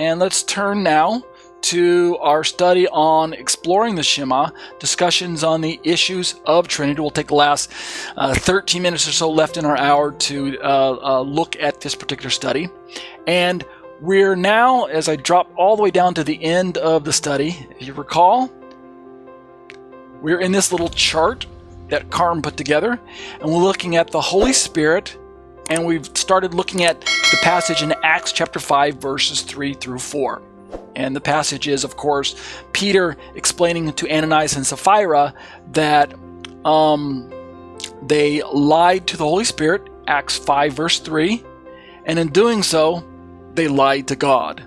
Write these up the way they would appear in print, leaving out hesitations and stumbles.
and let's turn now to our study on exploring the Shema, discussions on the issues of Trinity. We'll take the last 13 minutes or so left in our hour to look at this particular study. And we're now, as I drop all the way down to the end of the study, if you recall, we're in this little chart that Carm put together, and we're looking at the Holy Spirit, and we've started looking at the passage in Acts chapter 5, verses 3 through 4. And the passage is, of course, Peter explaining to Ananias and Saphira that they lied to the Holy Spirit, Acts 5, verse 3, and in doing so, they lied to God.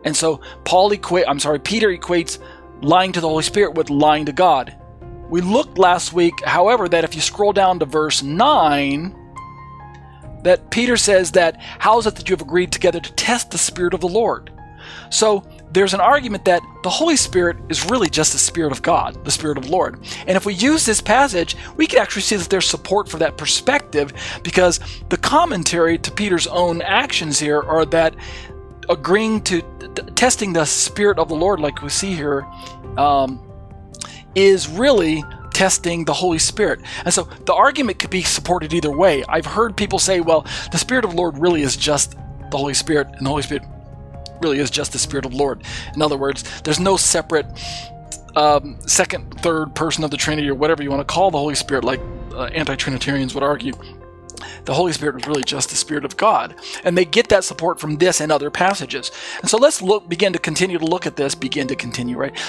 And so Peter equates lying to the Holy Spirit with lying to God. We looked last week, however, that if you scroll down to verse 9, that Peter says that, how is it that you have agreed together to test the Spirit of the Lord? So there's an argument that the Holy Spirit is really just the Spirit of God, the Spirit of the Lord. And if we use this passage, we can actually see that there's support for that perspective, because the commentary to Peter's own actions here are that agreeing to testing the Spirit of the Lord, like we see here, is really testing the Holy Spirit. And so the argument could be supported either way. I've heard people say, well, the Spirit of the Lord really is just the Holy Spirit, and the Holy Spirit really is just the Spirit of the Lord. In other words, there's no separate second, third person of the Trinity, or whatever you want to call the Holy Spirit, like anti-Trinitarians would argue. The Holy Spirit is really just the Spirit of God. And they get that support from this and other passages. And so let's begin to continue to look at this.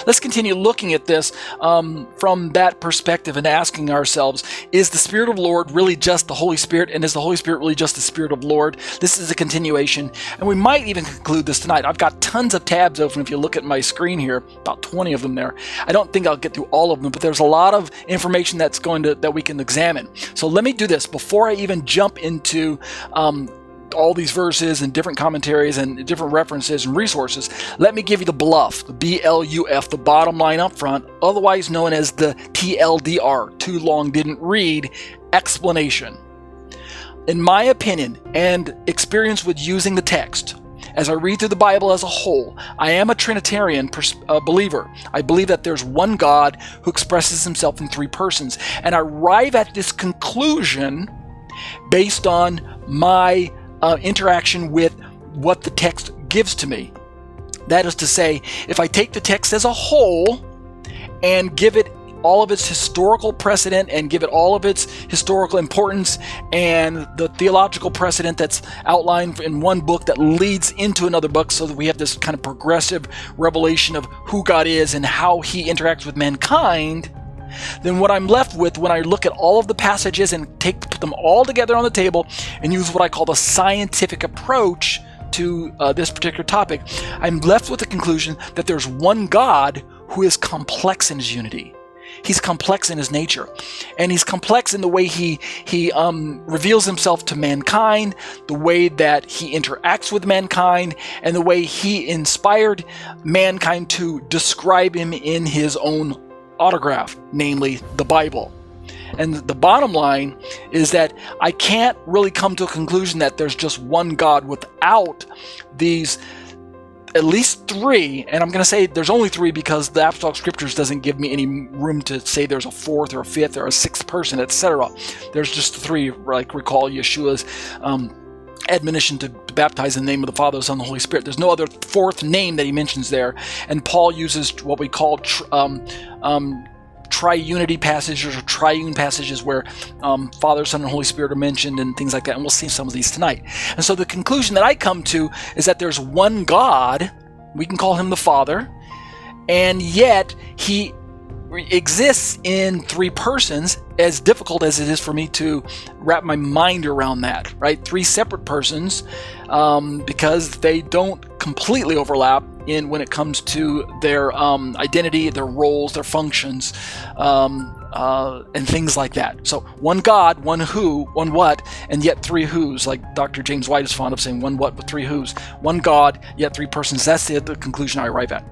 Let's continue looking at this from that perspective and asking ourselves, is the Spirit of the Lord really just the Holy Spirit? And is the Holy Spirit really just the Spirit of the Lord? This is a continuation. And we might even conclude this tonight. I've got tons of tabs open if you look at my screen here, about 20 of them there. I don't think I'll get through all of them, but there's a lot of information that we can examine. So let me do this before I even jump into all these verses and different commentaries and different references and resources. Let me give you the BLUF, the BLUF, the bottom line up front, otherwise known as the TLDR, too long didn't read, explanation. In my opinion and experience with using the text, as I read through the Bible as a whole, I am a Trinitarian believer. I believe that there's one God who expresses himself in three persons, and I arrive at this conclusion based on my interaction with what the text gives to me. That is to say, if I take the text as a whole and give it all of its historical precedent and give it all of its historical importance and the theological precedent that's outlined in one book that leads into another book, so that we have this kind of progressive revelation of who God is and how he interacts with mankind, then what I'm left with when I look at all of the passages and put them all together on the table and use what I call the scientific approach to this particular topic, I'm left with the conclusion that there's one God who is complex in his unity. He's complex in his nature, and he's complex in the way he reveals himself to mankind, the way that he interacts with mankind, and the way he inspired mankind to describe him in his own autograph, namely the Bible. And the bottom line is that I can't really come to a conclusion that there's just one God without these at least three, and I'm going to say there's only three because the Apostolic Scriptures doesn't give me any room to say there's a fourth or a fifth or a sixth person, etc. There's just three, like recall Yeshua's admonition to baptize in the name of the Father, the Son, and the Holy Spirit. There's no other fourth name that he mentions there. And Paul uses what we call triunity passages or triune passages where Father, Son, and Holy Spirit are mentioned and things like that. And we'll see some of these tonight. And so the conclusion that I come to is that there's one God. We can call him the Father. And yet he exists in three persons, as difficult as it is for me to wrap my mind around that, right? Three separate persons, because they don't completely overlap when it comes to their identity, their roles, their functions, and things like that. So one God, one who, one what, and yet three who's, like Dr. James White is fond of saying, one what with three who's. One God, yet three persons. That's the conclusion I arrive at.